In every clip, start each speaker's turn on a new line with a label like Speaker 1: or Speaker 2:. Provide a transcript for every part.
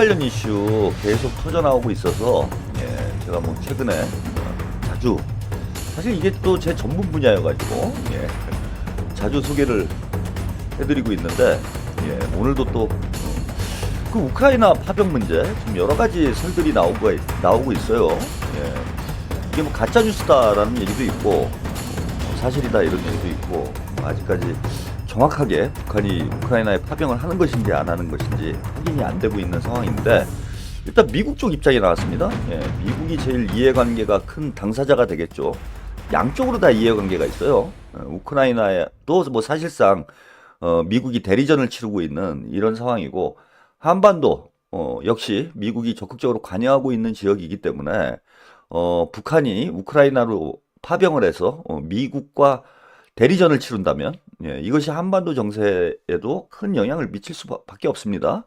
Speaker 1: 관련 이슈 계속 터져나오고 있어서 제가 뭐 최근에 자주 사실 이게 또 제 전문 분야여가지고 자주 소개를 해드리고 있는데 오늘도 또 그 우크라이나 파병 문제 지금 여러 가지 설들이 나오고 있어요. 이게 뭐 가짜 뉴스다라는 얘기도 있고 사실이다 이런 얘기도 있고 아직까지 정확하게 북한이 우크라이나에 파병을 하는 것인지 안 하는 것인지 확인이 안 되고 있는 상황인데 일단 미국 쪽 입장이 나왔습니다. 미국이 제일 이해관계가 큰 당사자가 되겠죠. 양쪽으로 다 이해관계가 있어요. 우크라이나에도 뭐 사실상 미국이 대리전을 치르고 있는 이런 상황이고 한반도 역시 미국이 적극적으로 관여하고 있는 지역이기 때문에 북한이 우크라이나로 파병을 해서 미국과 대리전을 치른다면 이것이 한반도 정세에도 큰 영향을 미칠 수밖에 없습니다.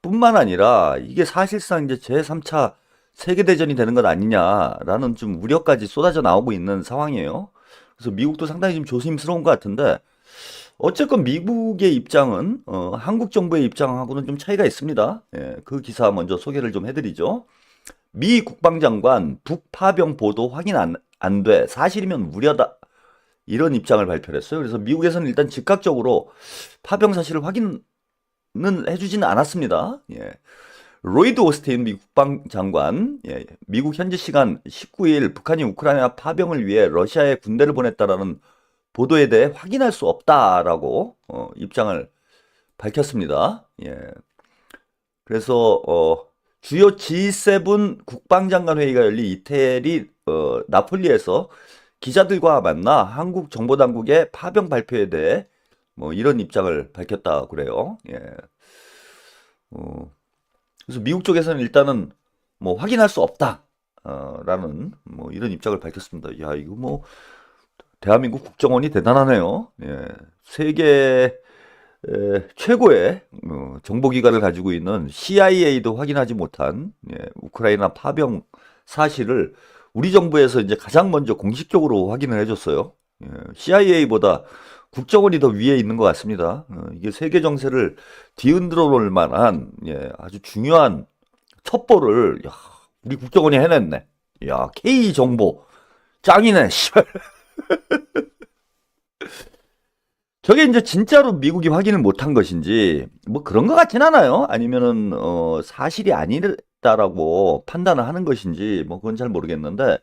Speaker 1: 뿐만 아니라 이게 사실상 이제 제3차 세계대전이 되는 것 아니냐라는 좀 우려까지 쏟아져 나오고 있는 상황이에요. 그래서 미국도 상당히 좀 조심스러운 것 같은데 어쨌건 미국의 입장은 한국 정부의 입장하고는 좀 차이가 있습니다. 그 기사 먼저 소개를 좀 해드리죠. 미 국방장관 북파병 보도 확인 안 돼. 사실이면 무려다. 이런 입장을 발표를 했어요. 그래서 미국에서는 일단 즉각적으로 파병 사실을 확인은 해주지는 않았습니다. 로이드 오스틴 미 국방장관, 미국 현지 시간 19일 북한이 우크라이나 파병을 위해 러시아에 군대를 보냈다라는 보도에 대해 확인할 수 없다라고 입장을 밝혔습니다. 그래서 주요 G7 국방장관 회의가 열린 이태리 나폴리에서 기자들과 만나 한국 정보당국의 파병 발표에 대해 뭐 이런 입장을 밝혔다 그래요. 그래서 미국 쪽에서는 일단은 뭐 확인할 수 없다 라는 뭐 이런 입장을 밝혔습니다. 야, 이거 뭐 대한민국 국정원이 대단하네요. 세계 최고의 정보기관을 가지고 있는 CIA도 확인하지 못한 우크라이나 파병 사실을 우리 정부에서 이제 가장 먼저 공식적으로 확인을 해줬어요. CIA보다 국정원이 더 위에 있는 것 같습니다. 이게 세계 정세를 뒤흔들어 놓을 만한 아주 중요한 첩보를 우리 국정원이 해냈네. 야, K 정보 짱이네. 씨발. 저게 이제 진짜로 미국이 확인을 못한 것인지 뭐 그런 것 같진 않아요. 아니면은 사실이 아니다라고 판단을 하는 것인지 뭐 그건 잘 모르겠는데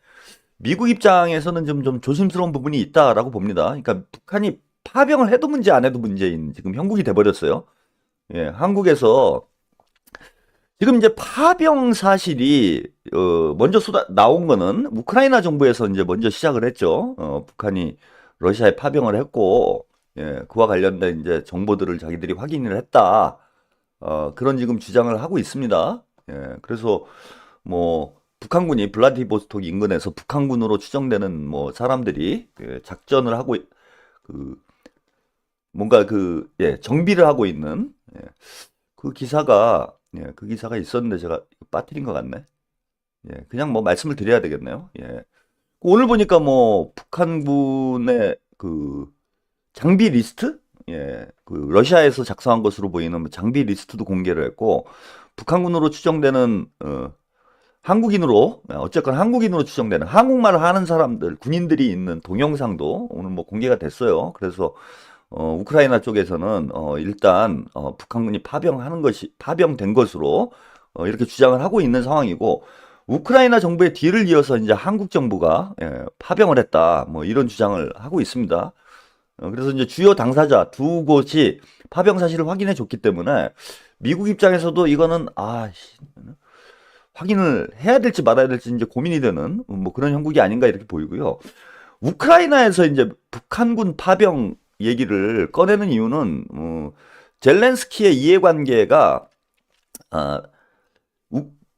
Speaker 1: 미국 입장에서는 좀 조심스러운 부분이 있다라고 봅니다. 그러니까 북한이 파병을 해도 문제 안 해도 문제인 지금 형국이 돼버렸어요. 한국에서 지금 이제 파병 사실이 먼저 나온 거는 우크라이나 정부에서 이제 먼저 시작을 했죠. 북한이 러시아에 파병을 했고 그와 관련된 이제 정보들을 자기들이 확인을 했다. 그런 지금 주장을 하고 있습니다. 그래서 뭐 북한군이 블라디보스토크 인근에서 북한군으로 추정되는 뭐 사람들이 작전을 하고 뭔가 정비를 하고 있는 그 기사가 있었는데 제가 빠뜨린 것 같네. 그냥 뭐 말씀을 드려야 되겠네요. 오늘 보니까 뭐 북한군의 그 장비 리스트? 그 러시아에서 작성한 것으로 보이는 장비 리스트도 공개를 했고 북한군으로 추정되는 어쨌건 한국인으로 추정되는 한국말을 하는 사람들, 군인들이 있는 동영상도 오늘 뭐 공개가 됐어요. 그래서 우크라이나 쪽에서는 일단 북한군이 파병된 것으로 이렇게 주장을 하고 있는 상황이고 우크라이나 정부의 뒤를 이어서 이제 한국 정부가 파병을 했다 뭐 이런 주장을 하고 있습니다. 그래서 이제 주요 당사자 두 곳이 파병 사실을 확인해 줬기 때문에 미국 입장에서도 이거는 확인을 해야 될지 말아야 될지 이제 고민이 되는 뭐 그런 형국이 아닌가 이렇게 보이고요. 우크라이나에서 이제 북한군 파병 얘기를 꺼내는 이유는 젤렌스키의 이해관계가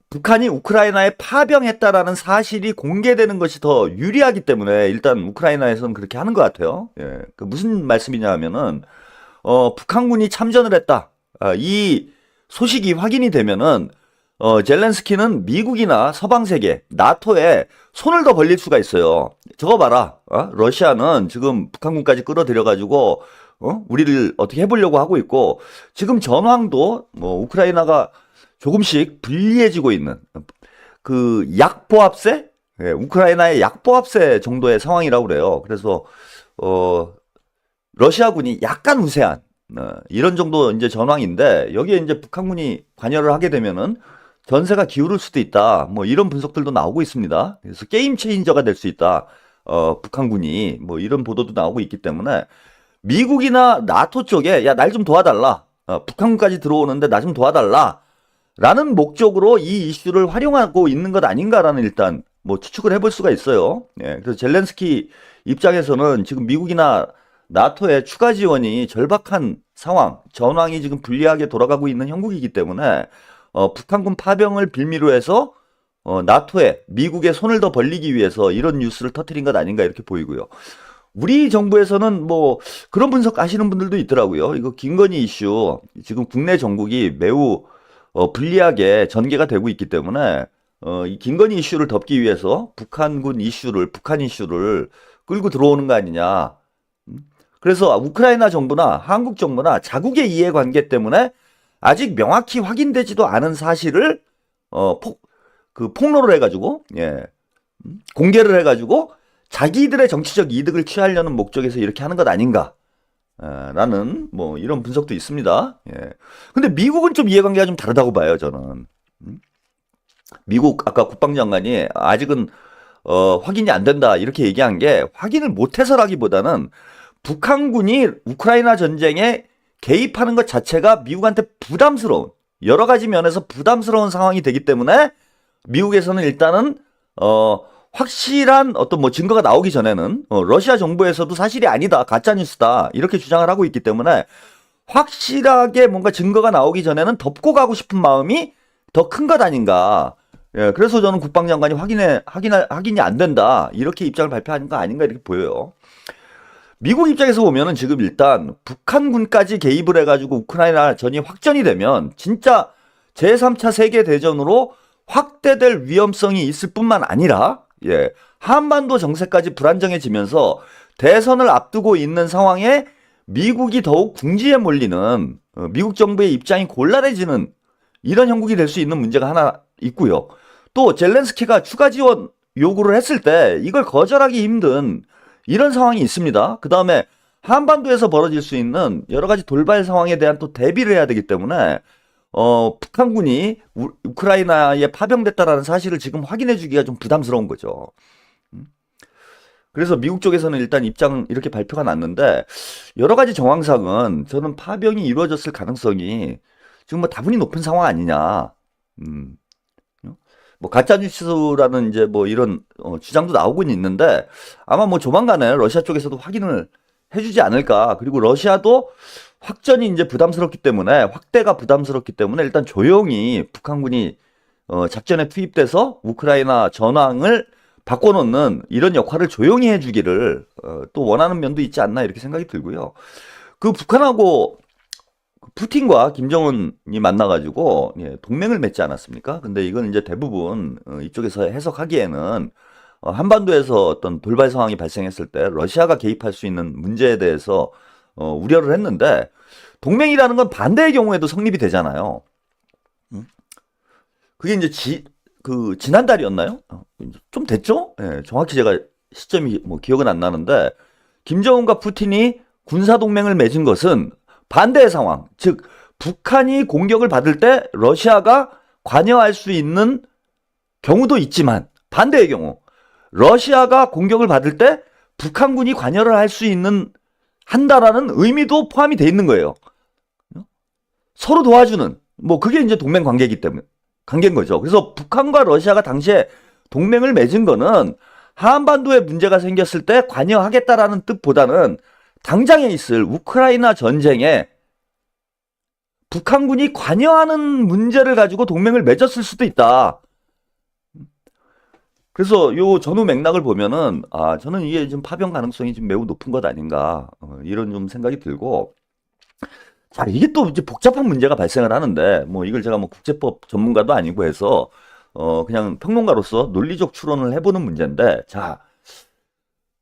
Speaker 1: 북한이 우크라이나에 파병했다라는 사실이 공개되는 것이 더 유리하기 때문에 일단 우크라이나에서는 그렇게 하는 것 같아요. 그 무슨 말씀이냐 하면은 북한군이 참전을 했다. 이 소식이 확인이 되면은 젤렌스키는 미국이나 서방 세계, 나토에 손을 더 벌릴 수가 있어요. 저거 봐라. 러시아는 지금 북한군까지 조금씩 불리해지고 있는 그 약보합세, 예, 우크라이나의 약보합세 정도의 상황이라고 그래요. 그래서 러시아군이 약간 우세한 이런 정도 이제 전황인데 여기에 이제 북한군이 관여를 하게 되면은 전세가 기울을 수도 있다. 뭐 이런 분석들도 나오고 있습니다. 그래서 게임 체인저가 될 수 있다. 북한군이 뭐 이런 보도도 나오고 있기 때문에 미국이나 나토 쪽에 야, 날 좀 도와달라. 북한군까지 들어오는데 나 좀 도와달라. 라는 목적으로 이 이슈를 활용하고 있는 것 아닌가라는 일단 뭐 추측을 해볼 수가 있어요. 예, 그래서 젤렌스키 입장에서는 지금 미국이나 나토의 추가 지원이 절박한 상황, 전황이 지금 불리하게 돌아가고 있는 형국이기 때문에 북한군 파병을 빌미로 해서 나토에 미국의 손을 더 벌리기 위해서 이런 뉴스를 터뜨린 것 아닌가 이렇게 보이고요. 우리 정부에서는 뭐 그런 분석 하시는 분들도 있더라고요. 이거 김건희 이슈 지금 국내 정국이 매우 불리하게 전개가 되고 있기 때문에 이 김건희 이슈를 덮기 위해서 북한 이슈를 끌고 들어오는 거 아니냐. 그래서 우크라이나 정부나 한국 정부나 자국의 이해관계 때문에 아직 명확히 확인되지도 않은 사실을 폭로를 해가지고 공개를 해가지고 자기들의 정치적 이득을 취하려는 목적에서 이렇게 하는 것 아닌가. 라는 뭐 이런 분석도 있습니다. 예. 근데 미국은 좀 이해관계가 좀 다르다고 봐요, 저는. 미국 아까 국방장관이 아직은 확인이 안 된다 이렇게 얘기한 게 확인을 못해서라기보다는 북한군이 우크라이나 전쟁에 개입하는 것 자체가 미국한테 부담스러운 여러 가지 면에서 부담스러운 상황이 되기 때문에 미국에서는 일단은 확실한 어떤 뭐 증거가 나오기 전에는 러시아 정부에서도 사실이 아니다, 가짜뉴스다 이렇게 주장을 하고 있기 때문에 확실하게 뭔가 증거가 나오기 전에는 덮고 가고 싶은 마음이 더 큰 것 아닌가. 예, 그래서 저는 국방장관이 확인이 안 된다 이렇게 입장을 발표하는 거 아닌가 이렇게 보여요. 미국 입장에서 보면은 지금 일단 북한군까지 개입을 해가지고 우크라이나 전이 확전이 되면 진짜 제3차 세계대전으로 확대될 위험성이 있을 뿐만 아니라 한반도 정세까지 불안정해지면서 대선을 앞두고 있는 상황에 미국이 더욱 궁지에 몰리는 미국 정부의 입장이 곤란해지는 이런 형국이 될 수 있는 문제가 하나 있고요. 또 젤렌스키가 추가 지원 요구를 했을 때 이걸 거절하기 힘든 이런 상황이 있습니다. 그 다음에 한반도에서 벌어질 수 있는 여러 가지 돌발 상황에 대한 또 대비를 해야 되기 때문에 북한군이 우크라이나에 파병됐다라는 사실을 지금 확인해 주기가 좀 부담스러운 거죠. 그래서 미국 쪽에서는 일단 입장 이렇게 발표가 났는데 여러 가지 정황상은 저는 파병이 이루어졌을 가능성이 지금 뭐 다분히 높은 상황 아니냐. 뭐 가짜뉴스라는 이제 뭐 이런 주장도 나오고 있는데 아마 뭐 조만간에 러시아 쪽에서도 확인을 해주지 않을까. 그리고 러시아도 확전이 이제 부담스럽기 때문에 확대가 부담스럽기 때문에 일단 조용히 북한군이 작전에 투입돼서 우크라이나 전황을 바꿔놓는 이런 역할을 조용히 해주기를 또 원하는 면도 있지 않나 이렇게 생각이 들고요. 그 북한하고 푸틴과 김정은이 만나가지고 동맹을 맺지 않았습니까? 근데 이건 이제 대부분 이쪽에서 해석하기에는 한반도에서 어떤 돌발 상황이 발생했을 때 러시아가 개입할 수 있는 문제에 대해서 우려를 했는데 동맹이라는 건 반대의 경우에도 성립이 되잖아요. 그게 이제 지난달이었나요? 좀 됐죠? 예, 정확히 제가 시점이 뭐 기억은 안 나는데 김정은과 푸틴이 군사 동맹을 맺은 것은 반대의 상황, 즉 북한이 공격을 받을 때 러시아가 관여할 수 있는 경우도 있지만 반대의 경우 러시아가 공격을 받을 때 북한군이 관여를 할 수 있는 한다라는 의미도 포함이 돼 있는 거예요. 서로 도와주는 뭐 그게 이제 동맹 관계이기 때문에 관계인 거죠. 그래서 북한과 러시아가 당시에 동맹을 맺은 거는 한반도에 문제가 생겼을 때 관여하겠다라는 뜻보다는 당장에 있을 우크라이나 전쟁에 북한군이 관여하는 문제를 가지고 동맹을 맺었을 수도 있다. 그래서 요 전후 맥락을 보면은 저는 이게 좀 파병 가능성이 좀 매우 높은 것 아닌가 이런 좀 생각이 들고 자 이게 또 이제 복잡한 문제가 발생을 하는데 뭐 이걸 제가 뭐 국제법 전문가도 아니고 해서 그냥 평론가로서 논리적 추론을 해보는 문제인데 자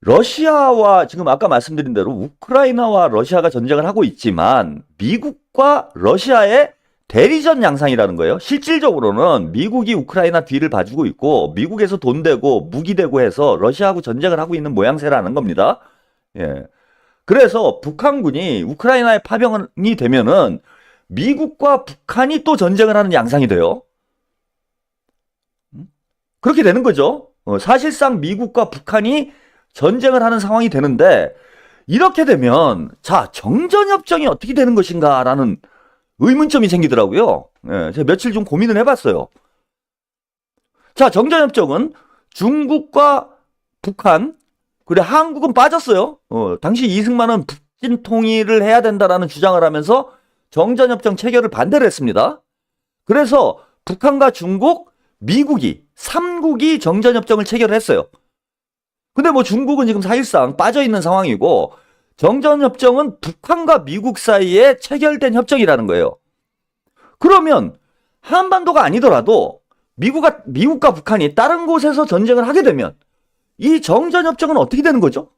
Speaker 1: 러시아와 지금 아까 말씀드린 대로 우크라이나와 러시아가 전쟁을 하고 있지만 미국과 러시아의 대리전 양상이라는 거예요. 실질적으로는 미국이 우크라이나 뒤를 봐주고 있고 미국에서 돈 대고 무기 대고 해서 러시아하고 전쟁을 하고 있는 모양새라는 겁니다. 예. 그래서 북한군이 우크라이나에 파병이 되면은 미국과 북한이 또 전쟁을 하는 양상이 돼요. 그렇게 되는 거죠. 사실상 미국과 북한이 전쟁을 하는 상황이 되는데 이렇게 되면 자 정전협정이 어떻게 되는 것인가라는 의문점이 생기더라고요. 예, 제가 며칠 좀 고민을 해봤어요. 자, 정전협정은 중국과 북한, 그래 한국은 빠졌어요. 당시 이승만은 북진 통일을 해야 된다라는 주장을 하면서 정전협정 체결을 반대를 했습니다. 그래서 북한과 중국, 미국이 3국이 정전협정을 체결을 했어요. 근데 뭐 중국은 지금 사실상 빠져있는 상황이고 정전협정은 북한과 미국 사이에 체결된 협정이라는 거예요. 그러면 한반도가 아니더라도 미국과 북한이 다른 곳에서 전쟁을 하게 되면 이 정전협정은 어떻게 되는 거죠?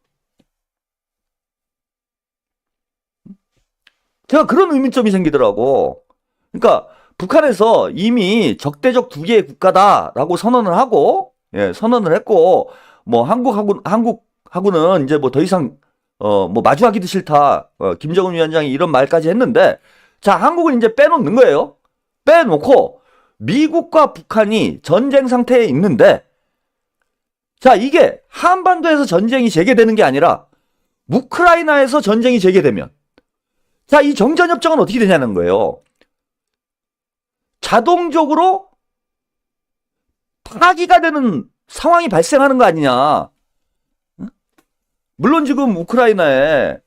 Speaker 1: 제가 그런 의문점이 생기더라고. 그러니까 북한에서 이미 적대적 두 개의 국가다라고 선언을 하고, 예, 선언을 했고, 뭐 한국하고는 이제 뭐 더 이상 뭐 마주하기도 싫다. 김정은 위원장이 이런 말까지 했는데, 자, 한국은 이제 빼놓는 거예요. 빼놓고 미국과 북한이 전쟁 상태에 있는데, 자, 이게 한반도에서 전쟁이 재개되는 게 아니라 우크라이나에서 전쟁이 재개되면, 자, 이 정전협정은 어떻게 되냐는 거예요. 자동적으로 파기가 되는 상황이 발생하는 거 아니냐. 물론 지금 우크라이나에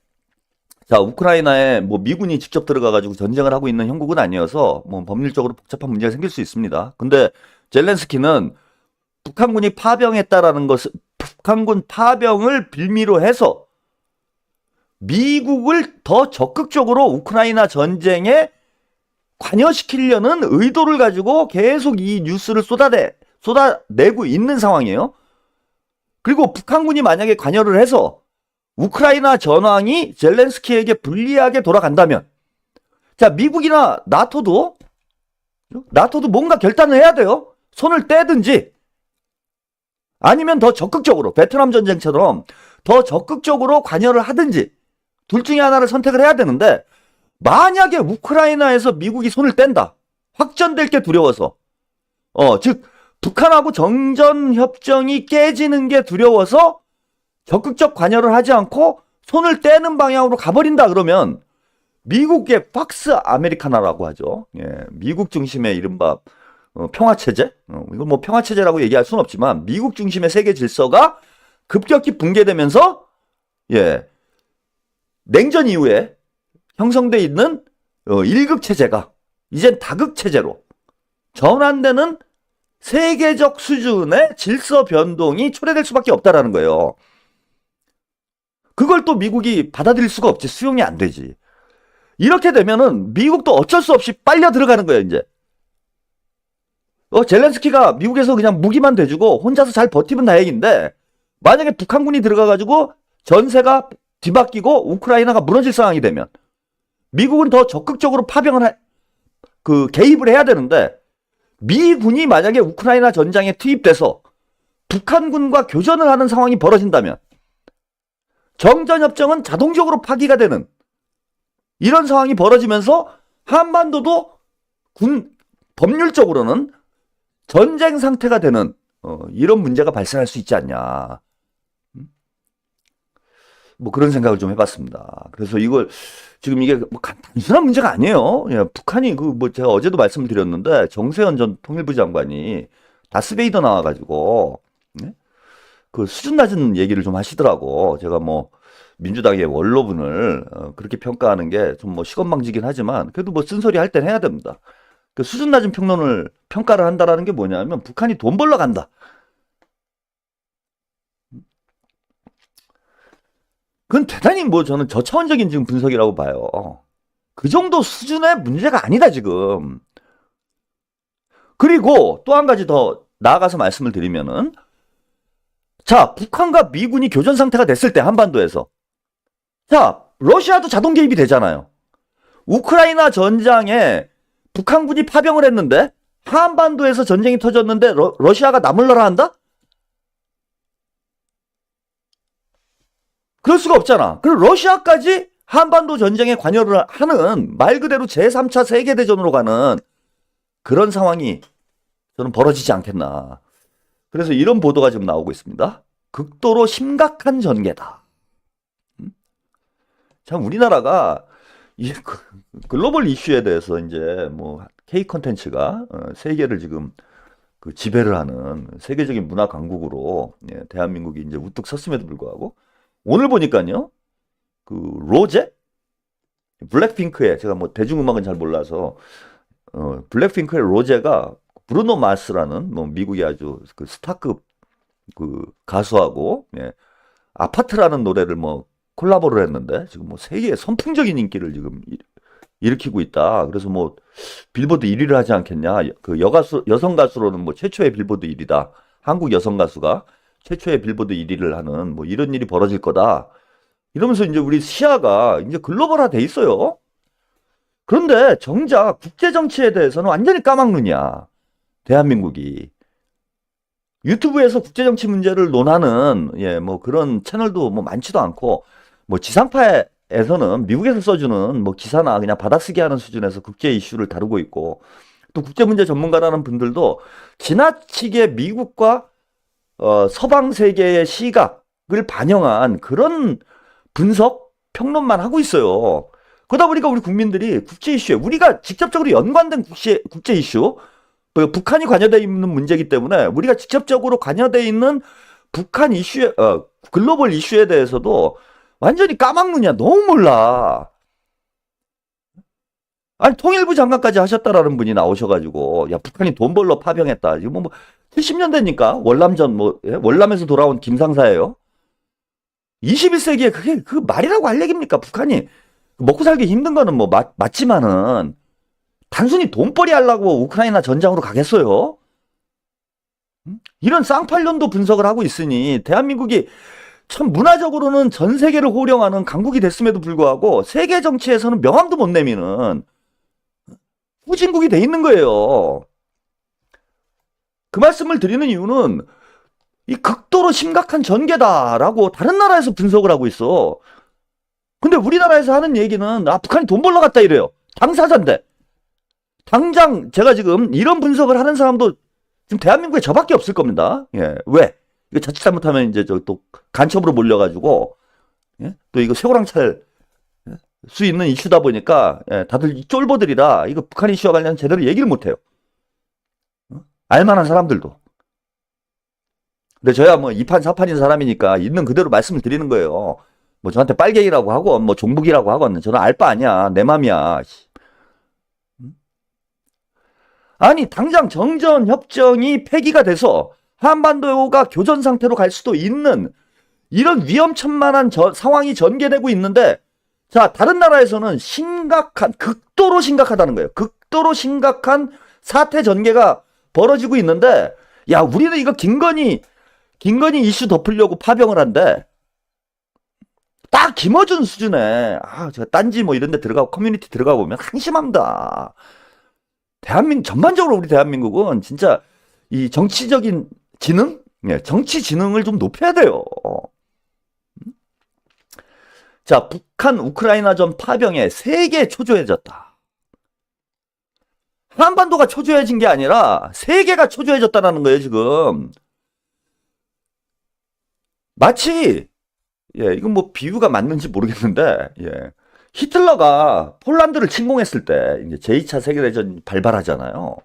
Speaker 1: 뭐 미군이 직접 들어가가지고 전쟁을 하고 있는 형국은 아니어서 뭐 법률적으로 복잡한 문제가 생길 수 있습니다. 근데 젤렌스키는 북한군이 파병했다라는 것을, 북한군 파병을 빌미로 해서 미국을 더 적극적으로 우크라이나 전쟁에 관여시키려는 의도를 가지고 계속 이 뉴스를 쏟아내고 있는 상황이에요. 그리고 북한군이 만약에 관여를 해서 우크라이나 전황이 젤렌스키에게 불리하게 돌아간다면, 자, 미국이나 나토도 뭔가 결단을 해야 돼요. 손을 떼든지 아니면 더 적극적으로 베트남 전쟁처럼 더 적극적으로 관여를 하든지 둘 중에 하나를 선택을 해야 되는데, 만약에 우크라이나에서 미국이 손을 뗀다, 확전될 게 두려워서, 즉 북한하고 정전협정이 깨지는 게 두려워서 적극적 관여를 하지 않고 손을 떼는 방향으로 가버린다 그러면 미국의 팍스 아메리카나라고 하죠. 예, 미국 중심의 이른바 평화체제, 이건 뭐 평화체제라고 얘기할 수는 없지만 미국 중심의 세계 질서가 급격히 붕괴되면서, 예, 냉전 이후에 형성돼 있는 1급 체제가 이젠 다급 체제로 전환되는 세계적 수준의 질서 변동이 초래될 수밖에 없다라는 거예요. 그걸 또 미국이 받아들일 수가 없지. 수용이 안 되지. 이렇게 되면은 미국도 어쩔 수 없이 빨려 들어가는 거예요, 이제. 젤렌스키가 미국에서 그냥 무기만 대주고 혼자서 잘 버티면 다행인데, 만약에 북한군이 들어가가지고 전세가 뒤바뀌고 우크라이나가 무너질 상황이 되면 미국은 더 적극적으로 개입을 해야 되는데, 미군이 만약에 우크라이나 전장에 투입돼서 북한군과 교전을 하는 상황이 벌어진다면 정전협정은 자동적으로 파기가 되는 이런 상황이 벌어지면서 한반도도 법률적으로는 전쟁 상태가 되는 이런 문제가 발생할 수 있지 않냐. 뭐 그런 생각을 좀 해봤습니다. 그래서 이걸 지금 이게 뭐 단순한 문제가 아니에요. 예, 북한이 뭐 제가 어제도 말씀을 드렸는데 정세현 전 통일부 장관이 다스베이더 나와가지고, 예? 그 수준 낮은 얘기를 좀 하시더라고. 제가 뭐 민주당의 원로분을 그렇게 평가하는 게 좀 뭐 시건방지긴 하지만 그래도 뭐 쓴소리 할 땐 해야 됩니다. 그 수준 낮은 평가를 한다라는 게 뭐냐면 북한이 돈 벌러 간다. 그건 대단히 뭐 저는 저차원적인 지금 분석이라고 봐요. 그 정도 수준의 문제가 아니다 지금. 그리고 또 한 가지 더 나아가서 말씀을 드리면은, 자, 북한과 미군이 교전 상태가 됐을 때 한반도에서, 자, 러시아도 자동 개입이 되잖아요. 우크라이나 전장에 북한군이 파병을 했는데 한반도에서 전쟁이 터졌는데 러시아가 나몰라라 한다? 그럴 수가 없잖아. 그리고 러시아까지 한반도 전쟁에 관여를 하는 말 그대로 제3차 세계대전으로 가는 그런 상황이 저는 벌어지지 않겠나. 그래서 이런 보도가 지금 나오고 있습니다. 극도로 심각한 전개다. 참 우리나라가 이 글로벌 이슈에 대해서 이제 뭐 K 컨텐츠가 세계를 지금 그 지배를 하는 세계적인 문화 강국으로 대한민국이 이제 우뚝 섰음에도 불구하고 오늘 보니까요 그 로제 블랙핑크의 제가 뭐 대중음악은 잘 몰라서 블랙핑크의 로제가 브루노 마스라는 뭐 미국의 아주 그 스타급 그 가수하고 아파트라는 노래를 뭐 콜라보를 했는데 지금 뭐 세계의 선풍적인 인기를 지금 일으키고 있다. 그래서 뭐 빌보드 1위를 하지 않겠냐. 그 여성 가수로는 뭐 최초의 빌보드 1위다. 한국 여성 가수가 최초의 빌보드 1위를 하는 뭐 이런 일이 벌어질 거다. 이러면서 이제 우리 시야가 이제 글로벌화 돼 있어요. 그런데 정작 국제 정치에 대해서는 완전히 까막눈이야. 대한민국이. 유튜브에서 국제 정치 문제를 논하는 뭐 그런 채널도 뭐 많지도 않고 뭐 지상파에서는 미국에서 써주는 뭐 기사나 그냥 받아쓰기 하는 수준에서 국제 이슈를 다루고 있고 또 국제 문제 전문가라는 분들도 지나치게 미국과 서방 세계의 시각을 반영한 그런 분석, 평론만 하고 있어요. 그러다 보니까 우리 국민들이 국제 이슈에 우리가 직접적으로 연관된 국제 이슈, 북한이 관여되어 있는 문제이기 때문에 우리가 직접적으로 관여되어 있는 북한 이슈에 글로벌 이슈에 대해서도 완전히 까막눈이야. 너무 몰라. 아니 통일부 장관까지 하셨다라는 분이 나오셔가지고 야 북한이 돈 벌러 파병했다. 이거 뭐 70년대니까 월남전 뭐 월남에서 돌아온 김상사예요. 21세기에 그게 그 말이라고 할 얘기입니까? 북한이 먹고 살기 힘든 거는 뭐 맞지만은 단순히 돈벌이 하려고 우크라이나 전장으로 가겠어요? 이런 쌍팔년도 분석을 하고 있으니 대한민국이 참 문화적으로는 전 세계를 호령하는 강국이 됐음에도 불구하고 세계 정치에서는 명함도 못 내미는 후진국이 돼 있는 거예요. 그 말씀을 드리는 이유는 이 극도로 심각한 전개다라고 다른 나라에서 분석을 하고 있어. 근데 우리나라에서 하는 얘기는 북한이 돈 벌러 갔다 이래요. 당사자인데. 당장 제가 지금 이런 분석을 하는 사람도 지금 대한민국에 저밖에 없을 겁니다. 왜? 이거 자칫 잘못하면 이제 또 간첩으로 몰려가지고 또 이거 쇠고랑 찰 수 있는 이슈다 보니까 다들 쫄보들이라 이거 북한 이슈와 관련 제대로 얘기를 못해요. 알만한 사람들도. 근데 저야 뭐 2판 4판인 사람이니까 있는 그대로 말씀을 드리는 거예요. 뭐 저한테 빨갱이라고 하고 뭐 종북이라고 하고 저는 알 바 아니야. 내 맘이야. 아니 당장 정전협정이 폐기가 돼서 한반도가 교전 상태로 갈 수도 있는 이런 위험천만한 상황이 전개되고 있는데 자 다른 나라에서는 극도로 심각하다는 거예요. 극도로 심각한 사태 전개가 벌어지고 있는데 야 우리는 이거 김건희 이슈 덮으려고 파병을 한대. 딱 김어준 수준에 제가 딴지 뭐 이런 데 들어가고 커뮤니티 들어가 보면 한심합니다. 전반적으로 우리 대한민국은 진짜 이 정치적인 지능? 정치 지능을 좀 높여야 돼요. 자, 북한 우크라이나전 파병에 세계 초조해졌다. 한반도가 초조해진 게 아니라 세계가 초조해졌다는 거예요, 지금. 마치 이건 뭐 비유가 맞는지 모르겠는데 히틀러가 폴란드를 침공했을 때 이제 제2차 세계대전 발발하잖아요.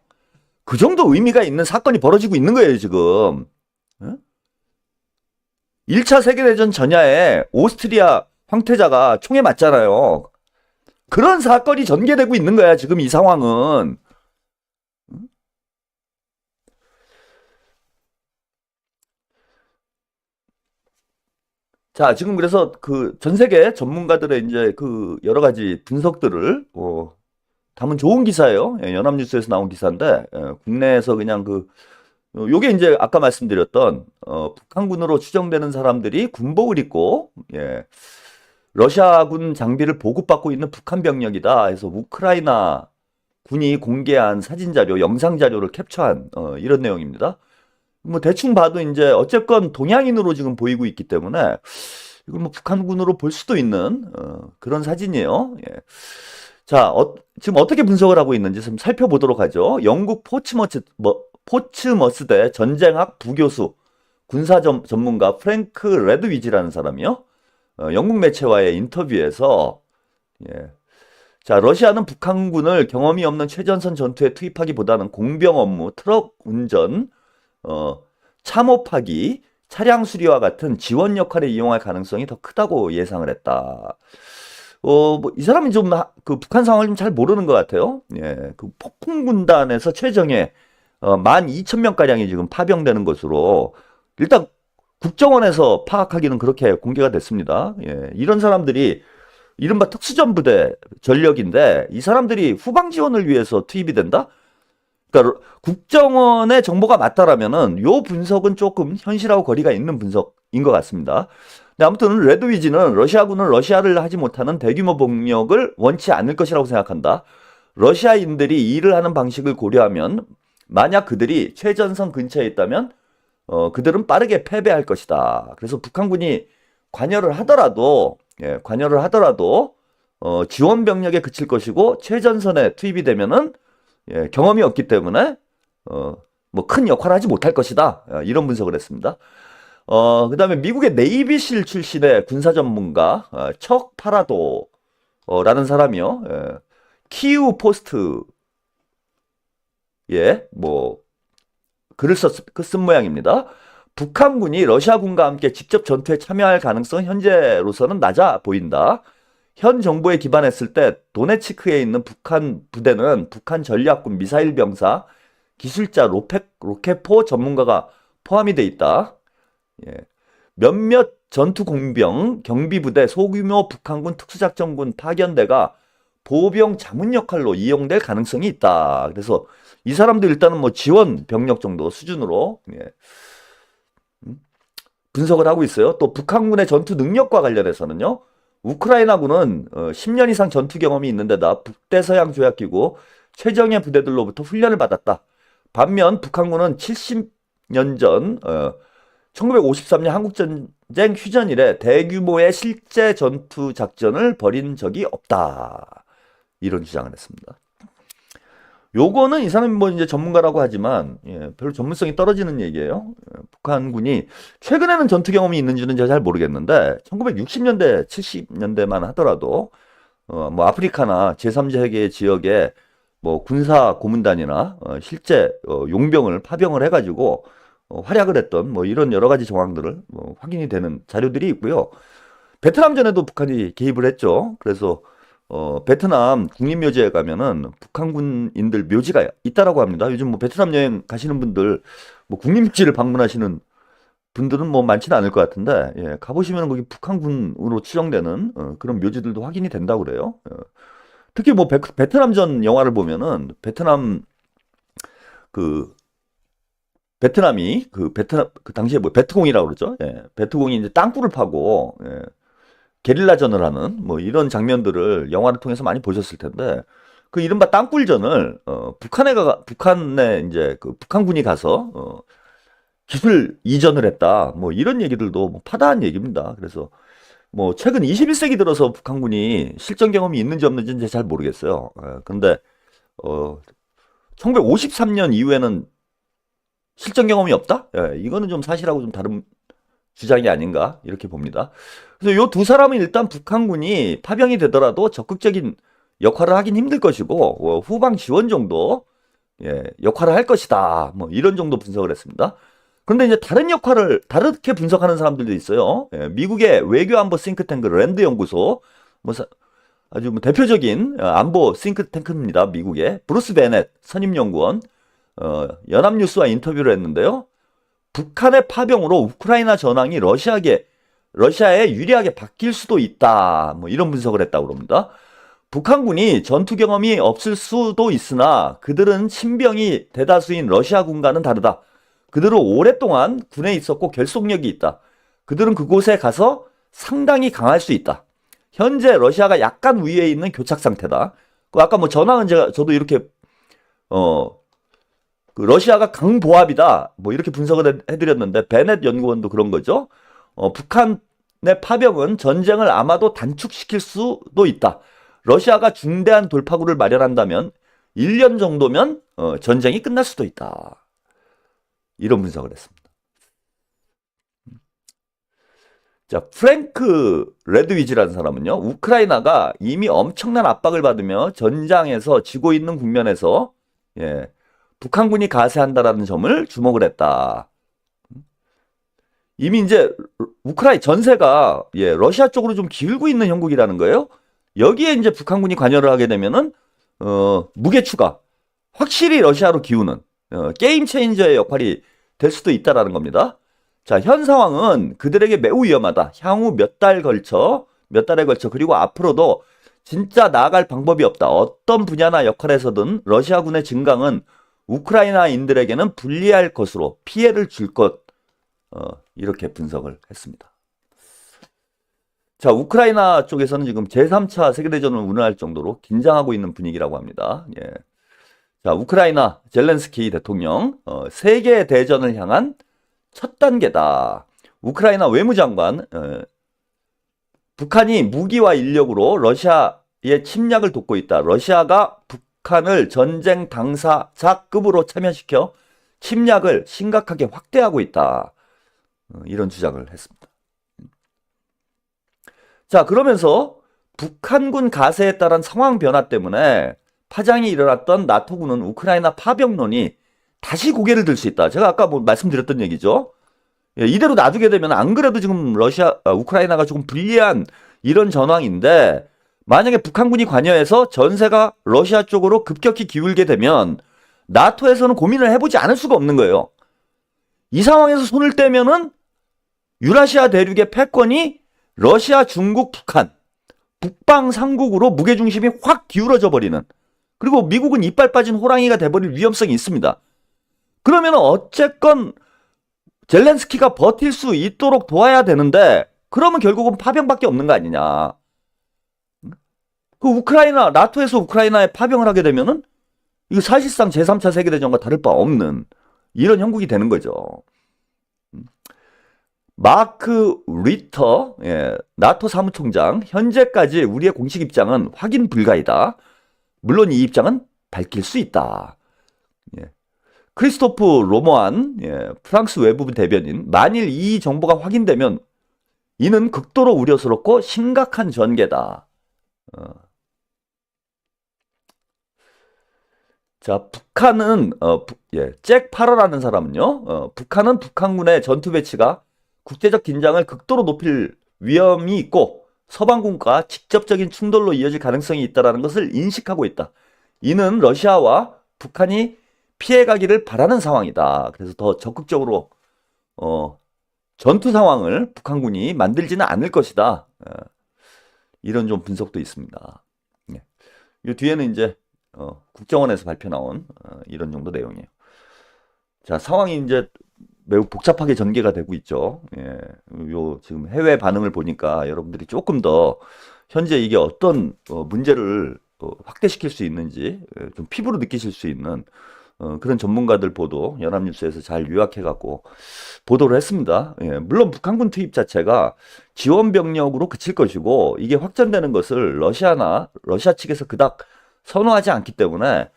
Speaker 1: 그 정도 의미가 있는 사건이 벌어지고 있는 거예요, 지금. 1차 세계대전 전야에 오스트리아 황태자가 총에 맞잖아요. 그런 사건이 전개되고 있는 거야, 지금 이 상황은. 자, 지금 그래서 그 전 세계 전문가들의 이제 그 여러 가지 분석들을 담은 좋은 기사예요. 연합뉴스에서 나온 기사인데 국내에서 그냥 요게 이제 아까 말씀드렸던 북한군으로 추정되는 사람들이 군복을 입고 러시아군 장비를 보급받고 있는 북한 병력이다. 해서 우크라이나 군이 공개한 사진 자료, 영상 자료를 캡처한 이런 내용입니다. 뭐 대충 봐도 이제 어쨌건 동양인으로 지금 보이고 있기 때문에 이걸 뭐 북한군으로 볼 수도 있는 그런 사진이에요. 예. 자, 지금 어떻게 분석을 하고 있는지 좀 살펴보도록 하죠. 영국 포츠머스대 전쟁학 부교수 군사 전문가 프랭크 레드위지라는 사람이요. 영국 매체와의 인터뷰에서 예. 자, 러시아는 북한군을 경험이 없는 최전선 전투에 투입하기보다는 공병 업무, 트럭 운전, 참호파기, 차량 수리와 같은 지원 역할에 이용할 가능성이 더 크다고 예상을 했다. 이 사람이 좀 그 북한 상황을 좀 잘 모르는 것 같아요. 예, 그 폭풍군단에서 최정예 12,000명가량이 지금 파병되는 것으로 일단 국정원에서 파악하기는 그렇게 공개가 됐습니다. 예, 이런 사람들이 이른바 특수전부대 전력인데 이 사람들이 후방 지원을 위해서 투입이 된다? 그러니까 국정원의 정보가 맞다라면은 요 분석은 조금 현실하고 거리가 있는 분석인 것 같습니다. 근데 아무튼 레드위지는 러시아군은 러시아를 하지 못하는 대규모 병력을 원치 않을 것이라고 생각한다. 러시아인들이 일을 하는 방식을 고려하면 만약 그들이 최전선 근처에 있다면 그들은 빠르게 패배할 것이다. 그래서 북한군이 관여를 하더라도 지원 병력에 그칠 것이고 최전선에 투입이 되면은 경험이 없기 때문에 뭐 큰 역할을 하지 못할 것이다. 이런 분석을 했습니다. 그다음에 미국의 네이비실 출신의 군사 전문가 척 파라도라는 사람이요. 키우 포스트에 뭐 글을 쓴 모양입니다. 북한군이 러시아군과 함께 직접 전투에 참여할 가능성은 현재로서는 낮아 보인다. 현 정보에 기반했을 때 도네츠크에 있는 북한 부대는 북한 전략군 미사일 병사, 기술자, 로켓포 전문가가 포함이 돼 있다. 예. 몇몇 전투 공병, 경비부대, 소규모 북한군 특수작전군 파견대가 보병 자문 역할로 이용될 가능성이 있다. 그래서 이 사람들 일단은 뭐 지원 병력 정도 수준으로 분석을 하고 있어요. 또 북한군의 전투 능력과 관련해서는요. 우크라이나군은 10년 이상 전투 경험이 있는데다 북대서양 조약기구 최정예 부대들로부터 훈련을 받았다. 반면 북한군은 70년 전 1953년 한국전쟁 휴전 이래 대규모의 실제 전투 작전을 벌인 적이 없다. 이런 주장을 했습니다. 요거는 이 사람이 뭐 이제 전문가라고 하지만 별로 전문성이 떨어지는 얘기예요. 북한군이 최근에는 전투 경험이 있는지는 제가 잘 모르겠는데 1960년대, 70년대만 하더라도 뭐 아프리카나 제3세계 지역에 뭐 군사 고문단이나 실제 용병을 파병을 해가지고 활약을 했던 뭐 이런 여러 가지 정황들을 확인이 되는 자료들이 있고요. 베트남전에도 북한이 개입을 했죠. 그래서 베트남 국립묘지에 가면은 북한군인들 묘지가 있다라고 합니다. 요즘 뭐 베트남 여행 가시는 분들, 뭐 국립묘지를 방문하시는 분들은 뭐 많지는 않을 것 같은데, 예, 가보시면 거기 북한군으로 추정되는 그런 묘지들도 확인이 된다고 그래요. 특히 뭐 베트남전 영화를 보면은 베트남이 베트남 그 당시에 뭐 베트공이라고 그러죠. 예, 베트공이 이제 땅굴을 파고 게릴라전을 하는 뭐 이런 장면들을 영화를 통해서 많이 보셨을 텐데 그 이른바 땅굴전을 북한에 이제 그 북한군이 가서 기술 이전을 했다 뭐 이런 얘기들도 뭐 파다한 얘기입니다. 그래서 뭐 최근 21세기 들어서 북한군이 실전 경험이 있는지 없는지는 잘 모르겠어요. 근데 1953년 이후에는 실전 경험이 없다? 이거는 좀 사실하고 좀 다른 주장이 아닌가 이렇게 봅니다. 그래서 요 두 사람은 일단 북한군이 파병이 되더라도 적극적인 역할을 하긴 힘들 것이고 후방 지원 정도 역할을 할 것이다. 뭐 이런 정도 분석을 했습니다. 그런데 이제 다른 역할을 다르게 분석하는 사람들도 있어요. 미국의 외교안보 싱크탱크 랜드 연구소 뭐 아주 뭐 대표적인 안보 싱크탱크입니다. 미국의 브루스 베넷 선임연구원 연합뉴스와 인터뷰를 했는데요. 북한의 파병으로 우크라이나 전황이 러시아에 유리하게 바뀔 수도 있다. 뭐 이런 분석을 했다고 합니다. 북한군이 전투 경험이 없을 수도 있으나 그들은 신병이 대다수인 러시아군과는 다르다. 그들은 오랫동안 군에 있었고 결속력이 있다. 그들은 그곳에 가서 상당히 강할 수 있다. 현재 러시아가 약간 우위에 있는 교착 상태다. 아까 뭐 전황은 저도 이렇게 그 러시아가 강보합이다 뭐 이렇게 분석을 해드렸는데 베넷 연구원도 그런 거죠. 북한의 파병은 전쟁을 아마도 단축시킬 수도 있다. 러시아가 중대한 돌파구를 마련한다면 1년 정도면 전쟁이 끝날 수도 있다. 이런 분석을 했습니다. 자, 프랭크 레드위지라는 사람은요, 우크라이나가 이미 엄청난 압박을 받으며 전장에서 지고 있는 국면에서 북한군이 가세한다라는 점을 주목을 했다. 이미 이제 전세가 러시아 쪽으로 좀 기울고 있는 형국이라는 거예요. 여기에 이제 북한군이 관여를 하게 되면은 무게 추가, 확실히 러시아로 기우는 게임 체인저의 역할이 될 수도 있다라는 겁니다. 자, 현 상황은 그들에게 매우 위험하다. 향후 몇 달에 걸쳐 그리고 앞으로도 진짜 나아갈 방법이 없다. 어떤 분야나 역할에서든 러시아군의 증강은 우크라이나인들에게는 불리할 것으로 피해를 줄 것. 이렇게 분석을 했습니다. 자, 우크라이나 쪽에서는 지금 제3차 세계대전을 운운할 정도로 긴장하고 있는 분위기라고 합니다. 자, 우크라이나 젤렌스키 대통령 세계 대전을 향한 첫 단계다. 우크라이나 외무장관 북한이 무기와 인력으로 러시아의 침략을 돕고 있다. 러시아가 북한을 전쟁 당사자급으로 참여시켜 침략을 심각하게 확대하고 있다. 이런 주장을 했습니다. 자, 그러면서 북한군 가세에 따른 상황 변화 때문에 파장이 일어났던 나토군은 우크라이나 파병론이 다시 고개를 들 수 있다. 제가 아까 뭐 말씀드렸던 얘기죠. 이대로 놔두게 되면 안 그래도 지금 우크라이나가 조금 불리한 이런 전황인데 만약에 북한군이 관여해서 전세가 러시아 쪽으로 급격히 기울게 되면 나토에서는 고민을 해보지 않을 수가 없는 거예요. 이 상황에서 손을 떼면은 유라시아 대륙의 패권이 러시아, 중국, 북한, 북방 3국으로 무게중심이 확 기울어져 버리는, 그리고 미국은 이빨 빠진 호랑이가 돼버릴 위험성이 있습니다. 그러면 어쨌건 젤렌스키가 버틸 수 있도록 도와야 되는데 그러면 결국은 파병밖에 없는 거 아니냐. 그 나토에서 우크라이나에 파병을 하게 되면은 이거 사실상 제3차 세계대전과 다를 바 없는 이런 형국이 되는 거죠. 마크 리터 나토 사무총장, 현재까지 우리의 공식 입장은 확인 불가이다. 물론 이 입장은 밝힐 수 있다. 크리스토프 로모안 프랑스 외무부 대변인, 만일 이 정보가 확인되면 이는 극도로 우려스럽고 심각한 전개다. 자, 북한은 잭 파러라는 사람은요, 북한은 북한군의 전투 배치가 국제적 긴장을 극도로 높일 위험이 있고 서방군과 직접적인 충돌로 이어질 가능성이 있다는 것을 인식하고 있다. 이는 러시아와 북한이 피해가기를 바라는 상황이다. 그래서 더 적극적으로 전투 상황을 북한군이 만들지는 않을 것이다. 이런 좀 분석도 있습니다. 이 뒤에는 이제 국정원에서 발표 나온 이런 정도 내용이에요. 자, 상황이 이제 매우 복잡하게 전개가 되고 있죠. 요 지금 해외 반응을 보니까 여러분들이 조금 더 현재 이게 어떤 문제를 확대시킬 수 있는지 좀 피부로 느끼실 수 있는 그런 전문가들 보도 연합뉴스에서 잘 요약해갖고 보도를 했습니다. 물론 북한군 투입 자체가 지원 병력으로 그칠 것이고 이게 확전되는 것을 러시아 측에서 그닥 선호하지 않기 때문에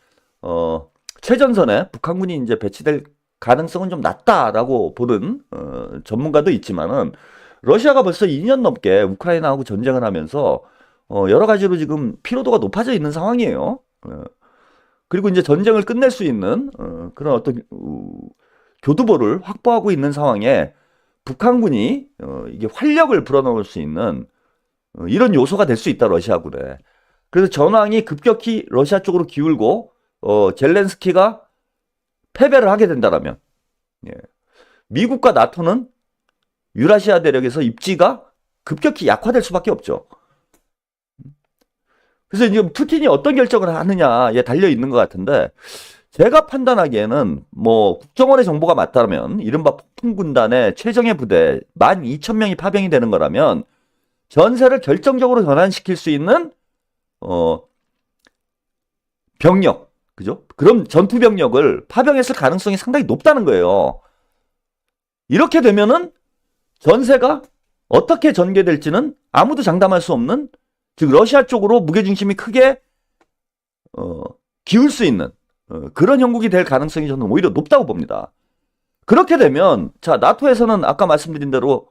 Speaker 1: 최전선에 북한군이 이제 배치될 가능성은 좀 낮다라고 보는 전문가도 있지만은 러시아가 벌써 2년 넘게 우크라이나하고 전쟁을 하면서 여러 가지로 지금 피로도가 높아져 있는 상황이에요. 그리고 이제 전쟁을 끝낼 수 있는 그런 어떤 교두보를 확보하고 있는 상황에 북한군이 이게 활력을 불어넣을 수 있는 이런 요소가 될 수 있다, 러시아군에. 그래서 전황이 급격히 러시아 쪽으로 기울고 젤렌스키가 패배를 하게 된다라면 미국과 나토는 유라시아 대륙에서 입지가 급격히 약화될 수밖에 없죠. 그래서 지금 푸틴이 어떤 결정을 하느냐에 달려 있는 것 같은데 제가 판단하기에는 뭐 국정원의 정보가 맞다면 이른바 폭풍군단의 최정예 부대 12,000명이 파병이 되는 거라면 전세를 결정적으로 전환시킬 수 있는 병력, 그죠? 그럼 전투 병력을 파병했을 가능성이 상당히 높다는 거예요. 이렇게 되면은 전세가 어떻게 전개될지는 아무도 장담할 수 없는, 즉 러시아 쪽으로 무게중심이 크게 기울 수 있는 그런 형국이 될 가능성이 저는 오히려 높다고 봅니다. 그렇게 되면 자, 나토에서는 아까 말씀드린 대로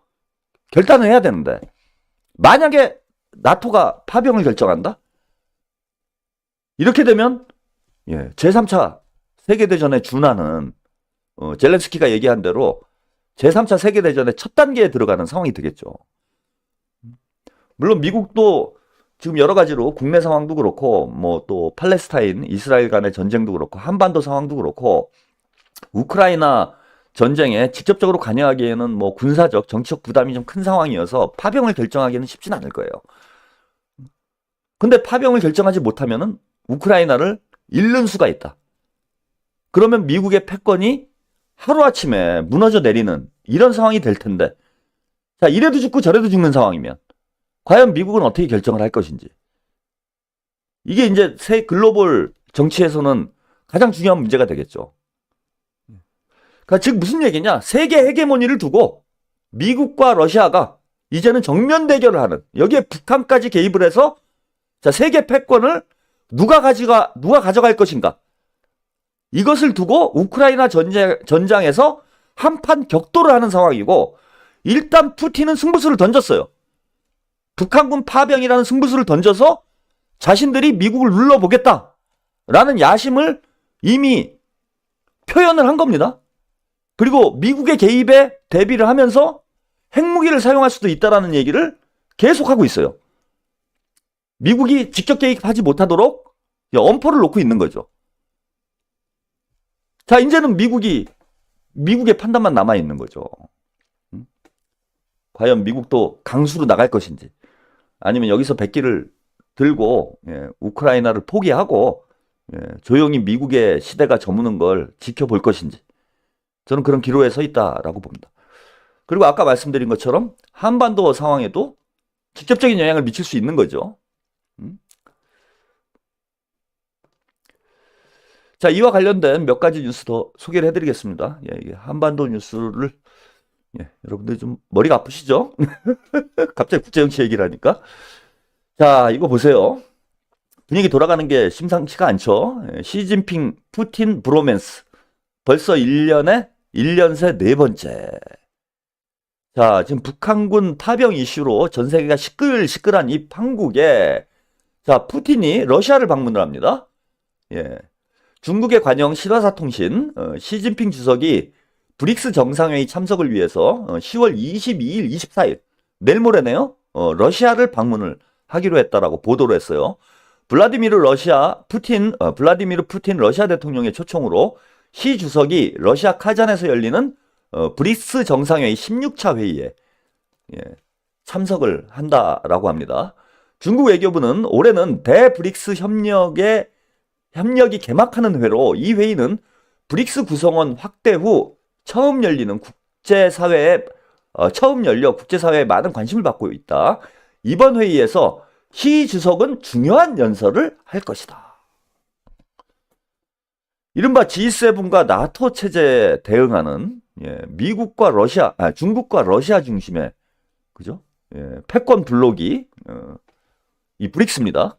Speaker 1: 결단을 해야 되는데, 만약에 나토가 파병을 결정한다? 이렇게 되면 제3차 세계대전에 준하는 젤렌스키가 얘기한 대로 제3차 세계대전의 첫 단계에 들어가는 상황이 되겠죠. 물론 미국도 지금 여러 가지로 국내 상황도 그렇고 뭐 또 팔레스타인, 이스라엘 간의 전쟁도 그렇고 한반도 상황도 그렇고 우크라이나 전쟁에 직접적으로 관여하기에는 뭐 군사적, 정치적 부담이 좀 큰 상황이어서 파병을 결정하기는 쉽진 않을 거예요. 근데 파병을 결정하지 못하면은 우크라이나를 잃는 수가 있다. 그러면 미국의 패권이 하루아침에 무너져 내리는 이런 상황이 될 텐데, 자, 이래도 죽고 저래도 죽는 상황이면 과연 미국은 어떻게 결정을 할 것인지. 이게 이제 새 글로벌 정치에서는 가장 중요한 문제가 되겠죠. 그러니까 즉 무슨 얘기냐? 세계 헤게모니를 두고 미국과 러시아가 이제는 정면 대결을 하는, 여기에 북한까지 개입을 해서 자, 세계 패권을 누가 가져갈 것인가? 이것을 두고 우크라이나 전장에서 한판 격돌을 하는 상황이고, 일단 푸틴은 승부수를 던졌어요. 북한군 파병이라는 승부수를 던져서 자신들이 미국을 눌러보겠다라는 야심을 이미 표현을 한 겁니다. 그리고 미국의 개입에 대비를 하면서 핵무기를 사용할 수도 있다라는 얘기를 계속하고 있어요. 미국이 직접 개입하지 못하도록 엄포를 놓고 있는 거죠. 자, 이제는 미국의 판단만 남아있는 거죠. 과연 미국도 강수로 나갈 것인지, 아니면 여기서 백기를 들고 우크라이나를 포기하고 조용히 미국의 시대가 저무는 걸 지켜볼 것인지, 저는 그런 기로에 서 있다라고 봅니다. 그리고 아까 말씀드린 것처럼 한반도 상황에도 직접적인 영향을 미칠 수 있는 거죠. 자, 이와 관련된 몇 가지 뉴스 더 소개를 해드리겠습니다. 한반도 뉴스를 여러분들 좀 머리가 아프시죠? 갑자기 국제정치 얘기를 하니까. 자, 이거 보세요. 분위기 돌아가는 게 심상치가 않죠. 시진핑, 푸틴 브로맨스. 벌써 1년 새 네 번째. 자, 지금 북한군 파병 이슈로 전 세계가 시끌시끌한 이 판국에, 자, 푸틴이 러시아를 방문을 합니다. 중국의 관영 신화사통신, 시진핑 주석이 브릭스 정상회의 참석을 위해서 10월 22일, 24일, 내일 모레네요. 러시아를 방문을 하기로 했다라고 보도를 했어요. 블라디미르 푸틴 러시아 대통령의 초청으로 시 주석이 러시아 카잔에서 열리는 브릭스 정상회의 16차 회의에 참석을 한다라고 합니다. 중국 외교부는 올해는 대브릭스 협력이 개막하는 회로, 이 회의는 브릭스 구성원 확대 후 처음 열려 국제사회에 많은 관심을 받고 있다. 이번 회의에서 시 주석은 중요한 연설을 할 것이다. 이른바 G7과 나토 체제에 대응하는 중국과 러시아 중심의, 그죠? 패권 블록이 이 브릭스입니다.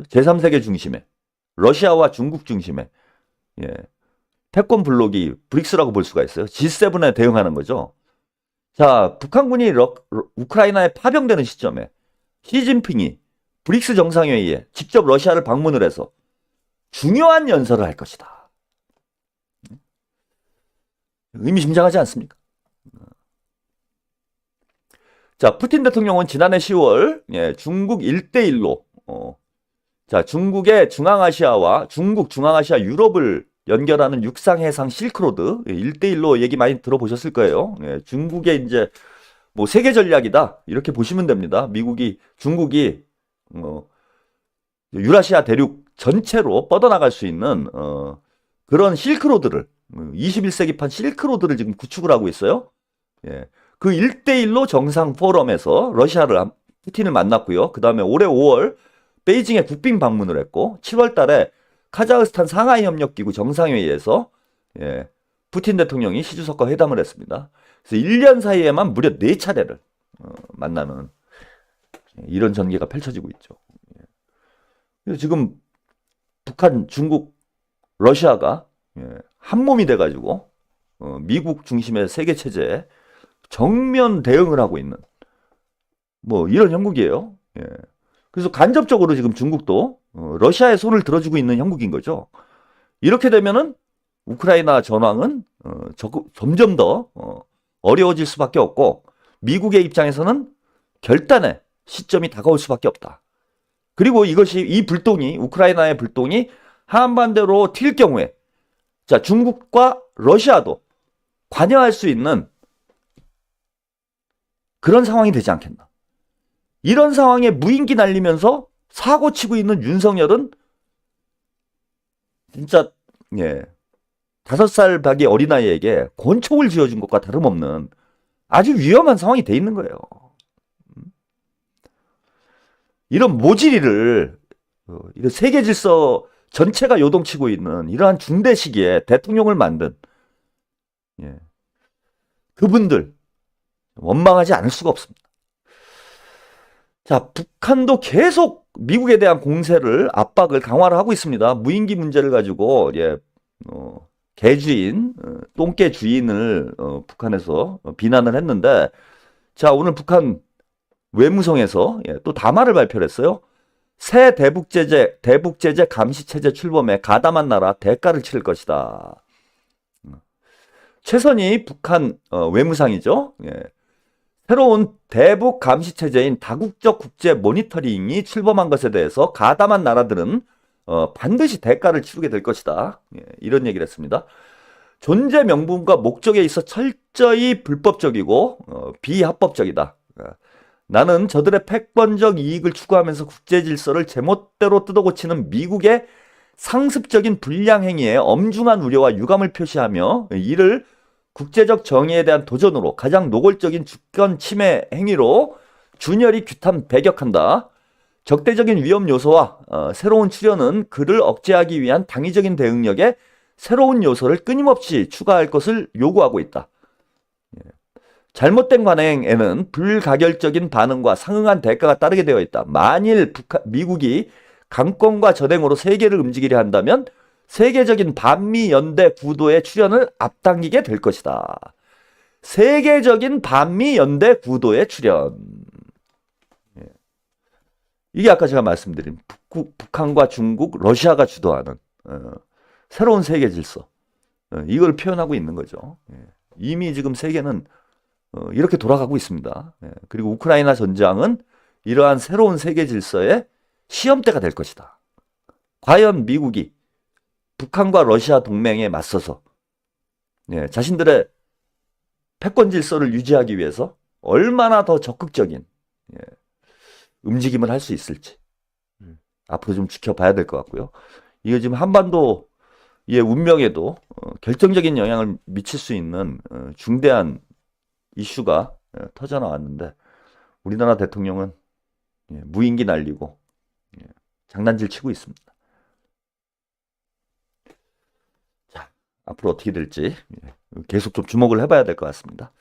Speaker 1: 제3세계 중심의, 러시아와 중국 중심의 패권 블록이 브릭스라고 볼 수가 있어요. G7에 대응하는 거죠. 자, 북한군이 우크라이나에 파병되는 시점에 시진핑이 브릭스 정상회의에 직접 러시아를 방문을 해서 중요한 연설을 할 것이다. 의미심장하지 않습니까? 자, 푸틴 대통령은 지난해 10월 중국 1대1로 자, 중국 중앙아시아 유럽을 연결하는 육상해상 실크로드 1대1로 얘기 많이 들어보셨을 거예요. 중국의 이제 뭐 세계 전략이다 이렇게 보시면 됩니다. 중국이 유라시아 대륙 전체로 뻗어나갈 수 있는 그런 실크로드를 21세기판 실크로드를 지금 구축을 하고 있어요. 그 1대1로 정상 포럼에서 푸틴을 만났고요. 그 다음에 올해 5월 베이징에 국빈 방문을 했고 7월 달에 카자흐스탄 상하이 협력기구 정상회의에서 예, 푸틴 대통령이 시 주석과 회담을 했습니다. 그래서 1년 사이에만 무려 4차례를 만나는 이런 전개가 펼쳐지고 있죠. 그래서 지금 북한, 중국, 러시아가 한 몸이 돼가지고 미국 중심의 세계 체제에 정면 대응을 하고 있는 뭐 이런 형국이에요. 그래서 간접적으로 지금 중국도 러시아의 손을 들어주고 있는 형국인 거죠. 이렇게 되면은 우크라이나 전황은 점점 더 어려워질 수밖에 없고 미국의 입장에서는 결단의 시점이 다가올 수밖에 없다. 그리고 이 불똥이 우크라이나의 불똥이 한반도로 튈 경우에 자 중국과 러시아도 관여할 수 있는 그런 상황이 되지 않겠나. 이런 상황에 무인기 날리면서 사고 치고 있는 윤석열은 진짜 5살 밖의 어린아이에게 권총을 쥐어준 것과 다름없는 아주 위험한 상황이 돼 있는 거예요. 이런 모질이를 이런 세계 질서 전체가 요동치고 있는 이러한 중대 시기에 대통령을 만든 그분들 원망하지 않을 수가 없습니다. 자, 북한도 계속 미국에 대한 공세를 압박을 강화를 하고 있습니다. 무인기 문제를 가지고 개주인, 똥개 주인을 북한에서 비난을 했는데 자, 오늘 북한 외무성에서 또 담화를 발표를 했어요. 새 대북제재 감시체제 출범에 가담한 나라 대가를 치를 것이다. 최선희 북한 외무상이죠. 새로운 대북 감시체제인 다국적 국제 모니터링이 출범한 것에 대해서 가담한 나라들은 반드시 대가를 치르게 될 것이다. 이런 얘기를 했습니다. 존재 명분과 목적에 있어 철저히 불법적이고 비합법적이다. 나는 저들의 패권적 이익을 추구하면서 국제 질서를 제멋대로 뜯어고치는 미국의 상습적인 불량 행위에 엄중한 우려와 유감을 표시하며 이를 국제적 정의에 대한 도전으로 가장 노골적인 주권 침해 행위로 준열이 규탄 배격한다. 적대적인 위험 요소와 새로운 출현은 그를 억제하기 위한 당위적인 대응력에 새로운 요소를 끊임없이 추가할 것을 요구하고 있다. 잘못된 관행에는 불가결적인 반응과 상응한 대가가 따르게 되어 있다. 만일 미국이 강권과 전횡으로 세계를 움직이려 한다면 세계적인 반미 연대 구도의 출현을 앞당기게 될 것이다. 세계적인 반미 연대 구도의 출현. 이게 아까 제가 말씀드린 북한과 중국, 러시아가 주도하는 새로운 세계 질서. 이걸 표현하고 있는 거죠. 이미 지금 세계는 이렇게 돌아가고 있습니다. 그리고 우크라이나 전장은 이러한 새로운 세계 질서의 시험대가 될 것이다. 과연 미국이 북한과 러시아 동맹에 맞서서 자신들의 패권 질서를 유지하기 위해서 얼마나 더 적극적인 움직임을 할 수 있을지 앞으로 좀 지켜봐야 될 것 같고요. 이게 지금 한반도의 운명에도 결정적인 영향을 미칠 수 있는 중대한 이슈가 터져나왔는데 우리나라 대통령은 무인기 날리고 장난질 치고 있습니다. 자, 앞으로 어떻게 될지 계속 좀 주목을 해봐야 될 것 같습니다.